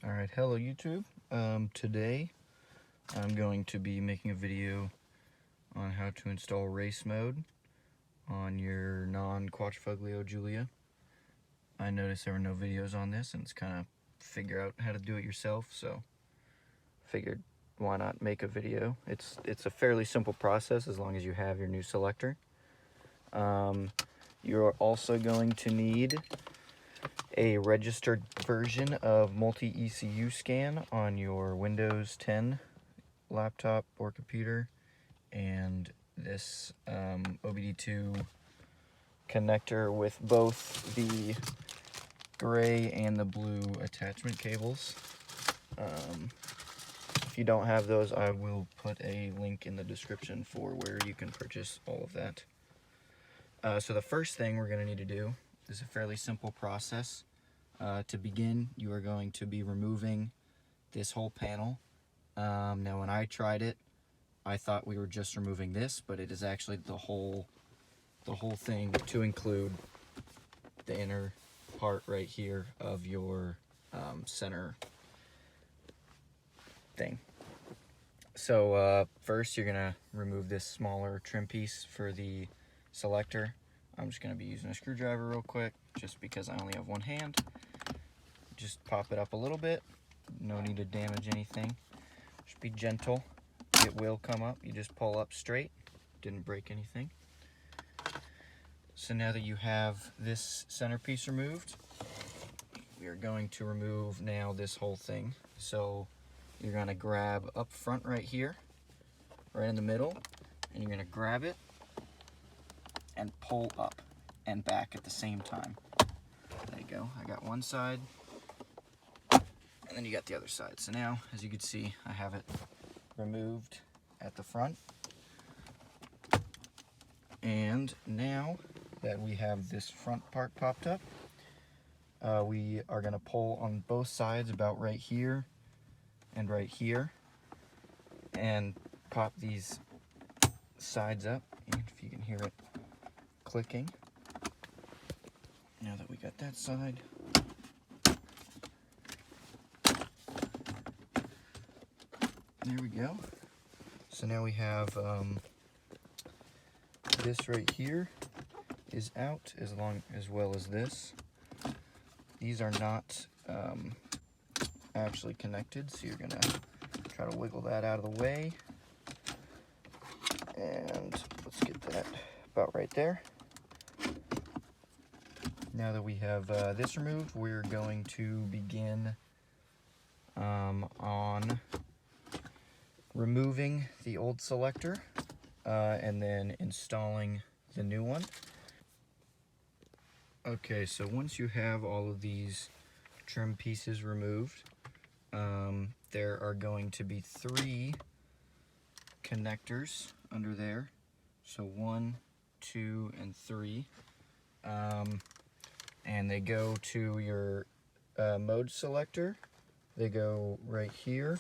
Alright, hello YouTube. Today I'm going to be making a video on how to install race mode on your non-QUADRIFOGLIO Giulia. I noticed there were no videos on this, and it's kind of figure out how to do it yourself, so figured why not make a video. It's a fairly simple process as long as you have your new selector. You're also going to need a registered version of multi-ECU scan on your Windows 10 laptop or computer, and this OBD2 connector with both the gray and the blue attachment cables. If you don't have those, I will put a link in the description for where you can purchase all of that. So the first thing we're going to need to do is a fairly simple process. To begin, you are going to be removing this whole panel. Now when I tried it, I thought we were just removing this, but it is actually the whole thing, to include the inner part right here of your center thing. So first you're gonna remove this smaller trim piece for the selector. I'm just gonna be using a screwdriver real quick, just because I only have one hand. Just pop it up a little bit. No need to damage anything. Just be gentle. It will come up. You just pull up straight. Didn't break anything. So now that you have this centerpiece removed, we are going to remove now this whole thing. So you're going to grab up front right here, right in the middle, and you're going to grab it and pull up and back at the same time. There you go. I got one side, and then you got the other side. So now, as you can see, I have it removed at the front. And now that we have this front part popped up, we are going to pull on both sides about right here and right here, and pop these sides up. And if you can hear it clicking. Now that we got that side, there we go. So now we have this right here is out, as well as this. These are not actually connected, so you're gonna try to wiggle that out of the way. And let's get that about right there. Now that we have this removed, we're going to begin on removing the old selector and then installing the new one. Okay, so once you have all of these trim pieces removed, there are going to be 3 connectors under there. So 1, 2, and 3. And they go to your mode selector. They go right here.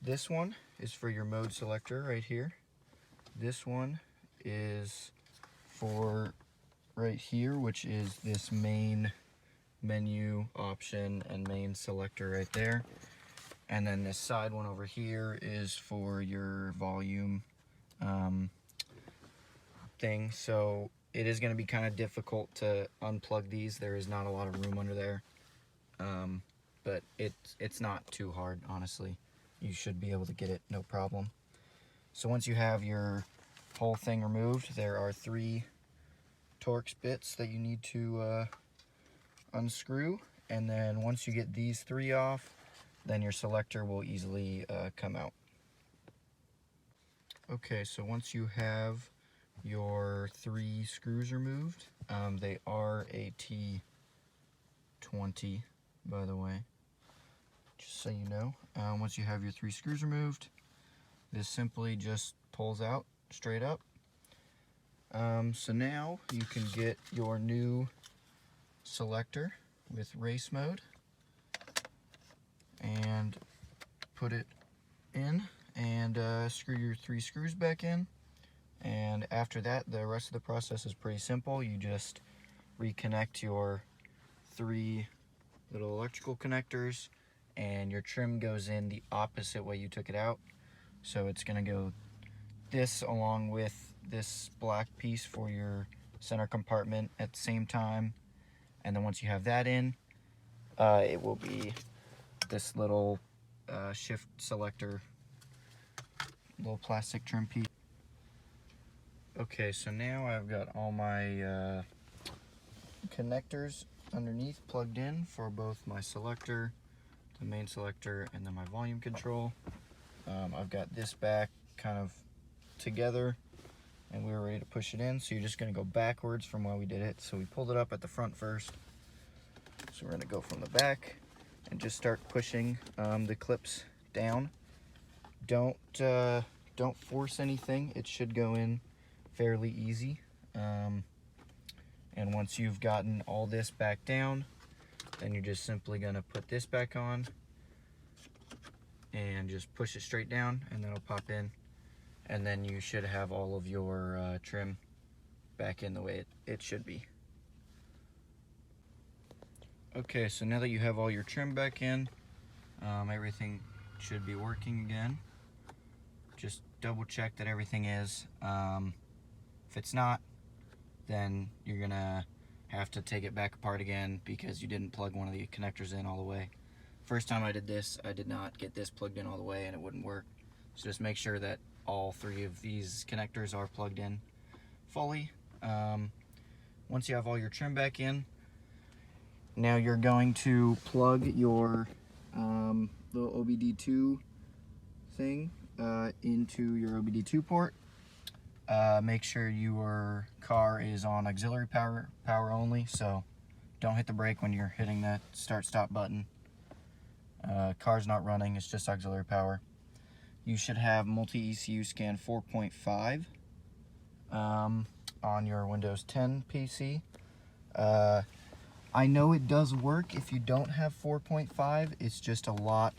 This one is for your mode selector right here. This one is for right here, which is this main menu option and main selector right there. And then this side one over here is for your volume thing. So it is going to be kind of difficult to unplug these. There is not a lot of room under there, but it's not too hard, honestly. You should be able to get it, no problem. So once you have your whole thing removed, there are 3 Torx bits that you need to unscrew, and then once you get these 3 off, then your selector will easily come out. Okay, so once you have your 3 screws removed, they are a T20, by the way, just so you know. Once you have your 3 screws removed, this simply just pulls out straight up. So now you can get your new selector with race mode and put it in, and screw your 3 screws back in. And after that, the rest of the process is pretty simple. You just reconnect your 3 little electrical connectors, and your trim goes in the opposite way you took it out. So it's going to go this along with this black piece for your center compartment at the same time, and then once you have that in, it will be this little shift selector, little plastic trim piece. Okay, so now I've got all my connectors underneath plugged in for both my selector, the main selector, and then my volume control. I've got this back kind of together, and we were ready to push it in. So you're just going to go backwards from where we did it. So we pulled it up at the front first. So we're going to go from the back and just start pushing the clips down. Don't force anything. It should go in fairly easy. And once you've gotten all this back down, then you're just simply going to put this back on and just push it straight down, and that'll pop in. And then you should have all of your trim back in the way it should be. Okay, so now that you have all your trim back in, everything should be working again. Just double check that everything is. If it's not, then you're gonna have to take it back apart again because you didn't plug one of the connectors in all the way. First time I did this, I did not get this plugged in all the way and it wouldn't work. So just make sure that all three of these connectors are plugged in fully. Once you have all your trim back in, now you're going to plug your little OBD2 thing into your OBD2 port. Make sure your car is on auxiliary power only, so don't hit the brake when you're hitting that start-stop button. Car's not running, it's just auxiliary power. You should have multi-ECU scan 4.5 on your Windows 10 PC. I know it does work if you don't have 4.5, it's just a lot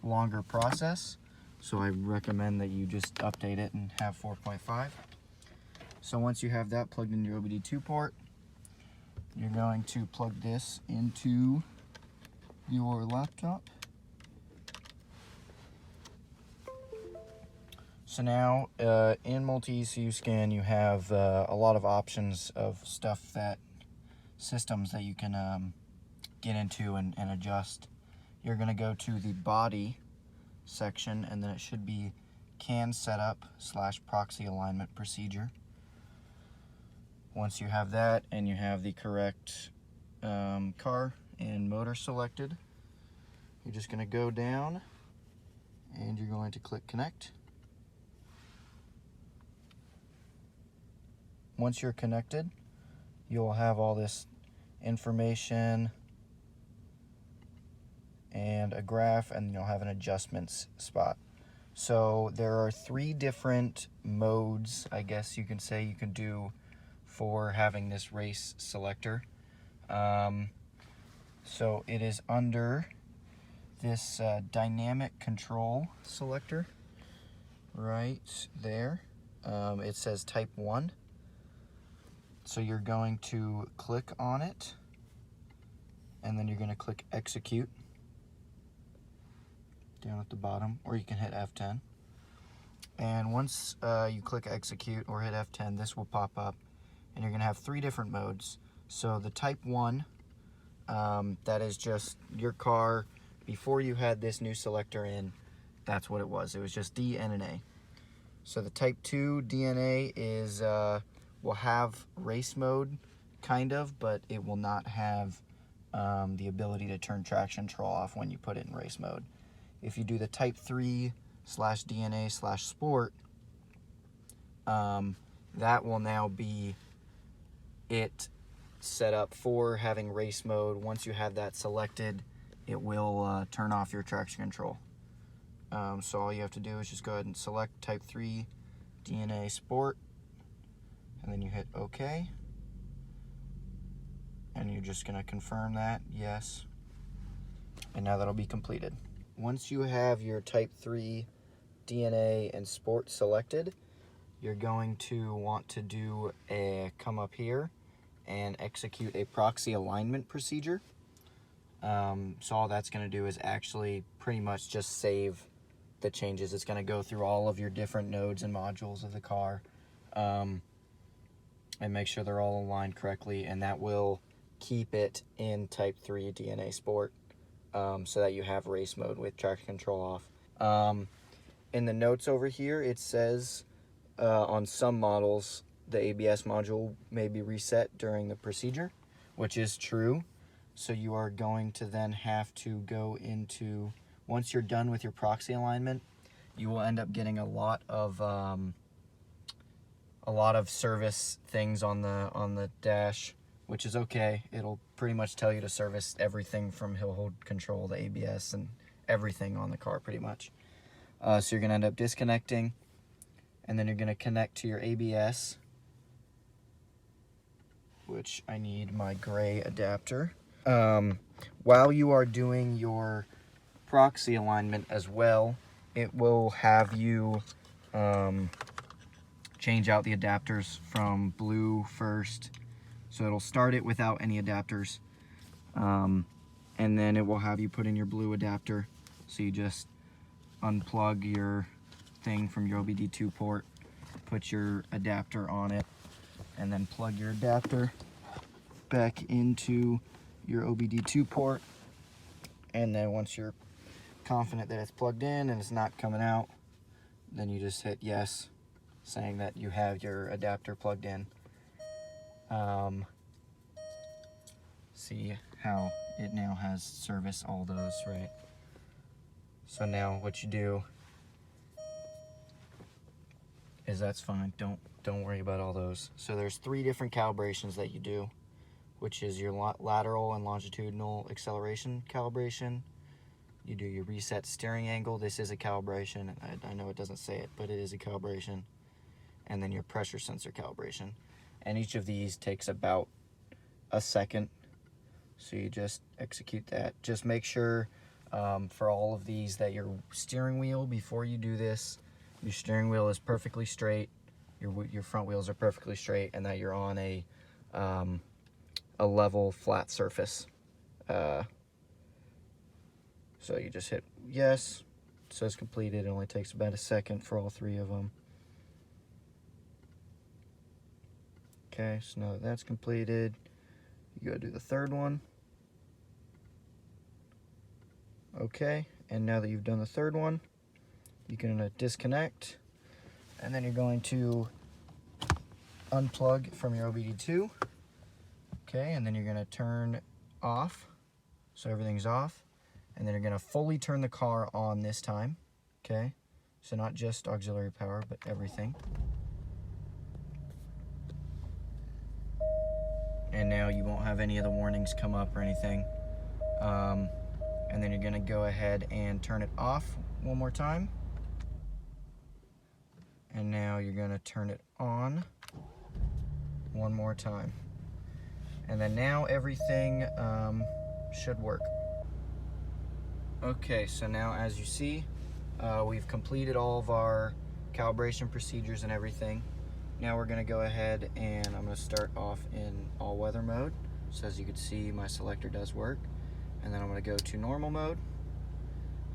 longer process. So I recommend that you just update it and have 4.5. So once you have that plugged in your OBD2 port, you're going to plug this into your laptop. So now in multi-ECU scan you have a lot of options of stuff systems that you can get into and adjust. You're going to go to the body section, and then it should be CAN setup / proxy alignment procedure. Once you have that and you have the correct car and motor selected, you're just going to go down and you're going to click connect. Once you're connected, you'll have all this information and a graph, and you'll have an adjustments spot. So there are 3 different modes, I guess you can say, you can do for having this race selector. So it is under this dynamic control selector right there. It says type 1. So you're going to click on it, and then you're going to click execute down at the bottom, or you can hit F10. And once you click execute or hit F10, this will pop up, and you're going to have 3 different modes. So the type 1, that is just your car before you had this new selector in. That's what it was. It was just D, N, and A. So the type 2 DNA is will have race mode, kind of, but it will not have the ability to turn traction control off when you put it in race mode. If you do the type 3 / DNA / sport, that will now be it set up for having race mode. Once you have that selected, it will turn off your traction control. So all you have to do is just go ahead and select type 3 DNA sport, and then you hit OK. And you're just going to confirm that, yes. And now that'll be completed. Once you have your type 3 DNA and sport selected, you're going to want to come up here and execute a proxy alignment procedure. So all that's going to do is actually pretty much just save the changes. It's going to go through all of your different nodes and modules of the car, and make sure they're all aligned correctly, and that will keep it in Type 3 DNA Sport, so that you have race mode with traction control off. In the notes over here, it says on some models the ABS module may be reset during the procedure, which is true. So you are going to then have to go into, once you're done with your proxy alignment, you will end up getting a lot of service things on the dash, which is okay. It'll pretty much tell you to service everything from hill hold control, the ABS, and everything on the car pretty much. So you're gonna end up disconnecting, and then you're gonna connect to your ABS, which I need my gray adapter. While you are doing your proxy alignment as well, it will have you change out the adapters from blue first. So it'll start it without any adapters, and then it will have you put in your blue adapter. So you just unplug your thing from your OBD2 port, put your adapter on it, and then plug your adapter back into your OBD2 port. And then once you're confident that it's plugged in and it's not coming out, then you just hit yes, saying that you have your adapter plugged in. See how it now has service all those, right? So now what you do is, that's fine, don't worry about all those. So there's 3 different calibrations that you do, which is your lateral and longitudinal acceleration calibration. You do your reset steering angle. This is a calibration. I know it doesn't say it, but it is a calibration. And then your pressure sensor calibration. And each of these takes about a second. So you just execute that. Just make sure for all of these that your steering wheel, before you do this, your steering wheel is perfectly straight, your front wheels are perfectly straight, and that you're on a level flat surface. So you just hit yes, it says completed. It only takes about a second for all 3 of them. Okay, so now that that's completed, you go do the 3rd one. Okay, and now that you've done the 3rd one, you can disconnect, and then you're going to unplug from your OBD2. Okay, and then you're gonna turn off, so everything's off, and then you're gonna fully turn the car on this time. Okay, so not just auxiliary power, but everything. And now you won't have any of the warnings come up or anything. And then you're gonna go ahead and turn it off one more time. And now you're gonna turn it on one more time. And then now everything should work. Okay, so now as you see, we've completed all of our calibration procedures and everything. Now we're gonna go ahead and I'm gonna start off in all-weather mode. So as you can see, my selector does work. And then I'm gonna go to normal mode.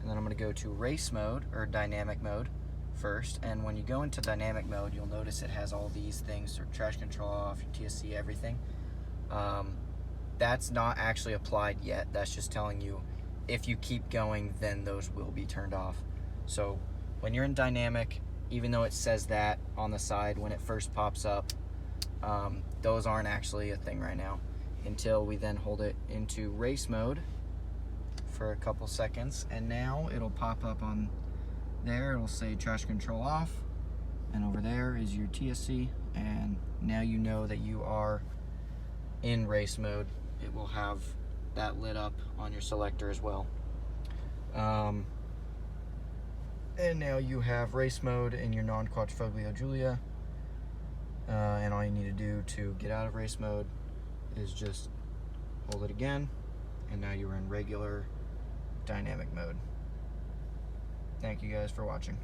And then I'm gonna go to race mode, or dynamic mode first. And when you go into dynamic mode, you'll notice it has all these things, so traction control off, your TSC, everything. That's not actually applied yet. That's just telling you if you keep going, then those will be turned off. So when you're in dynamic, even though it says that on the side when it first pops up, those aren't actually a thing right now, until we then hold it into race mode for a couple seconds. And now it'll pop up on there, it'll say traction control off, and over there is your TSC, and now you know that you are in race mode. It will have that lit up on your selector as well. And now you have race mode in your non-QUADRIFOGLIO Giulia, and all you need to do to get out of race mode is just hold it again, and now you're in regular dynamic mode. Thank you guys for watching.